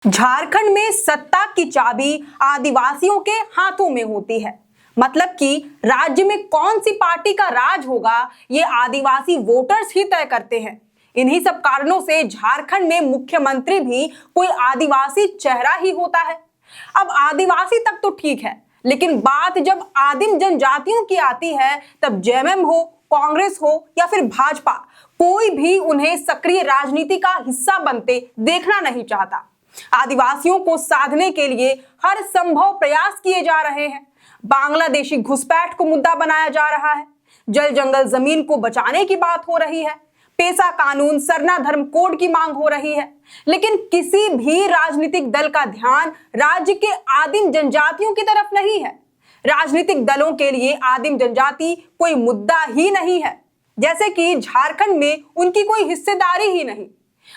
झारखंड में सत्ता की चाबी आदिवासियों के हाथों में होती है। मतलब कि राज्य में कौन सी पार्टी का राज होगा, ये आदिवासी वोटर्स ही तय करते हैं। इन्हीं सब कारणों से झारखंड में मुख्यमंत्री भी कोई आदिवासी चेहरा ही होता है। अब आदिवासी तक तो ठीक है, लेकिन बात जब आदिम जनजातियों की आती है, तब जेएमएम हो, कांग्रेस हो या फिर भाजपा, कोई भी उन्हें सक्रिय राजनीति का हिस्सा बनते देखना नहीं चाहता। आदिवासियों को साधने के लिए हर संभव प्रयास किए जा रहे हैं। बांग्लादेशी घुसपैठ को मुद्दा बनाया जा रहा है, जल जंगल जमीन को बचाने की बात हो रही है, पेशा कानून, सरना धर्म कोड की मांग हो रही है। लेकिन किसी भी राजनीतिक दल का ध्यान राज्य के आदिम जनजातियों की तरफ नहीं है। राजनीतिक दलों के लिए आदिम जनजाति कोई मुद्दा ही नहीं है, जैसे कि झारखंड में उनकी कोई हिस्सेदारी ही नहीं।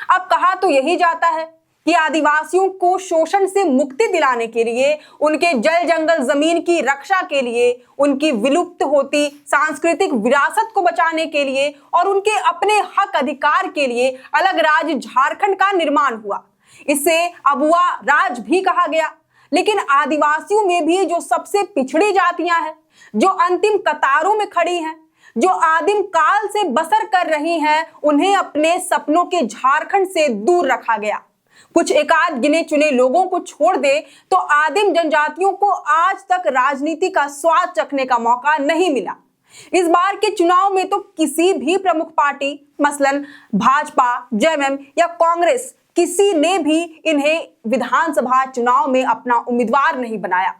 अब कहा तो यही जाता है कि आदिवासियों को शोषण से मुक्ति दिलाने के लिए, उनके जल जंगल जमीन की रक्षा के लिए, उनकी विलुप्त होती सांस्कृतिक विरासत को बचाने के लिए और उनके अपने हक अधिकार के लिए अलग राज्य झारखंड का निर्माण हुआ। इसे अबुआ राज भी कहा गया। लेकिन आदिवासियों में भी जो सबसे पिछड़ी जातियां हैं, जो अंतिम कतारों में खड़ी हैं, जो आदिम काल से बसर कर रही हैं, उन्हें अपने सपनों के झारखंड से दूर रखा गया। कुछ एकाध गिने चुने लोगों को छोड़ दे तो आदिम जनजातियों को आज तक राजनीति का स्वाद चखने का मौका नहीं मिला। इस बार के चुनाव में तो किसी भी प्रमुख पार्टी, मसलन भाजपा, जेएमएम या कांग्रेस, किसी ने भी इन्हें विधानसभा चुनाव में अपना उम्मीदवार नहीं बनाया।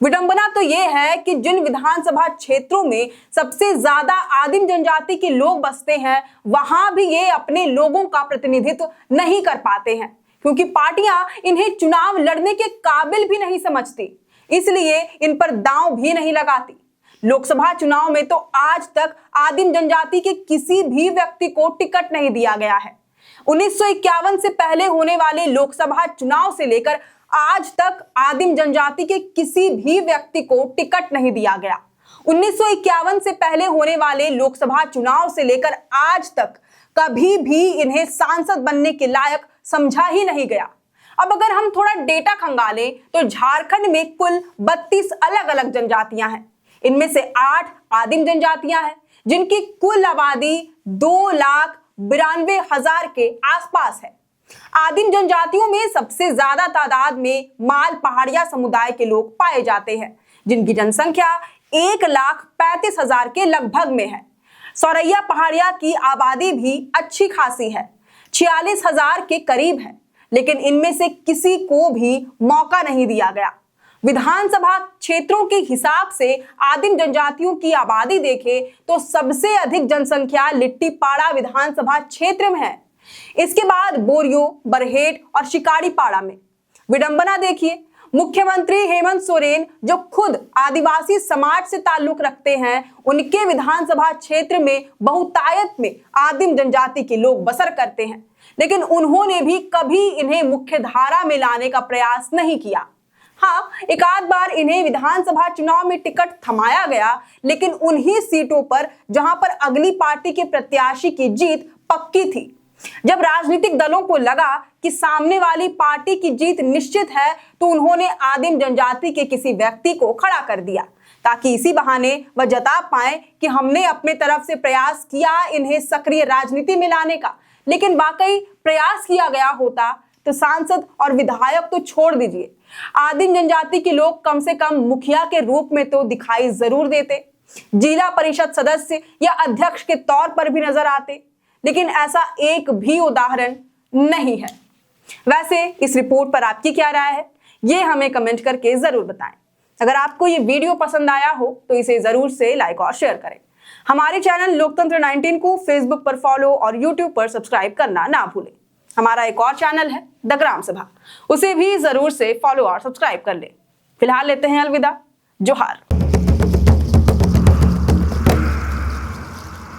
विडंबना तो यह है कि जिन विधानसभा क्षेत्रों में सबसे ज्यादा आदिम जनजाति के लोग बसते हैं, वहां भी ये अपने लोगों का प्रतिनिधित्व नहीं कर पाते हैं, क्योंकि पार्टियां इन्हें चुनाव लड़ने के काबिल भी नहीं समझती, इसलिए इन पर दांव भी नहीं लगाती। लोकसभा चुनाव में तो आज तक आदिम जनजाति के किसी भी व्यक्ति को टिकट नहीं दिया गया है। 1951 से पहले होने वाले लोकसभा चुनाव से लेकर आज तक आदिम जनजाति के किसी भी व्यक्ति को टिकट नहीं दिया गया। 1951 से पहले होने वाले लोकसभा चुनाव से लेकर आज तक कभी भी इन्हें सांसद बनने के लायक समझा ही नहीं गया। अब अगर हम थोड़ा डेटा खंगालें तो झारखंड में कुल 32 अलग अलग जनजातियां हैं। इनमें से 8 आदिम जनजातियां हैं, जिनकी कुल आबादी 2,92,000 के आसपास है। आदिम जनजातियों में सबसे ज्यादा तादाद में माल पहाड़िया समुदाय के लोग पाए जाते हैं, जिनकी जनसंख्या 1,35,000 के लगभग में है। सौरैया पहाड़िया की आबादी भी अच्छी खासी है, 46,000 के करीब है, लेकिन इनमें से किसी को भी मौका नहीं दिया गया। विधानसभा क्षेत्रों के हिसाब से आदिम जनजातियों की आबादी देखें तो सबसे अधिक जनसंख्या लिट्टीपाड़ा विधानसभा क्षेत्र में है। इसके बाद बोरियो, बरहेट और शिकारीपाड़ा में। विडंबना देखिए, मुख्यमंत्री हेमंत सोरेन, जो खुद आदिवासी समाज से ताल्लुक रखते हैं, उनके विधानसभा क्षेत्र में बहुतायत में आदिम जनजाति के लोग बसर करते हैं, लेकिन उन्होंने भी कभी इन्हें मुख्य धारा में लाने का प्रयास नहीं किया। हाँ, एक आध बार इन्हें विधानसभा चुनाव में टिकट थमाया गया, लेकिन उन्हीं सीटों पर जहां पर अगली पार्टी के प्रत्याशी की जीत पक्की थी। जब राजनीतिक दलों को लगा कि सामने वाली पार्टी की जीत निश्चित है, तो उन्होंने आदिम जनजाति के किसी व्यक्ति को खड़ा कर दिया, ताकि इसी बहाने वह जता पाए कि हमने अपने तरफ से प्रयास किया इन्हें सक्रिय राजनीति में लाने का। लेकिन वाकई प्रयास किया गया होता तो सांसद और विधायक तो छोड़ दीजिए, आदिम जनजाति के लोग कम से कम मुखिया के रूप में तो दिखाई जरूर देते, जिला परिषद सदस्य या अध्यक्ष के तौर पर भी नजर आते। लेकिन ऐसा एक भी उदाहरण नहीं है। वैसे इस रिपोर्ट पर आपकी क्या राय है, ये हमें कमेंट करके जरूर बताएं। अगर आपको ये वीडियो पसंद आया हो तो इसे जरूर से लाइक और शेयर करें। हमारे चैनल लोकतंत्र 19 को फेसबुक पर फॉलो और यूट्यूब पर सब्सक्राइब करना ना भूलें। हमारा एक और चैनल है द ग्राम सभा, उसे भी जरूर से फॉलो और सब्सक्राइब कर लें। फिलहाल लेते हैं अलविदा। जोहार।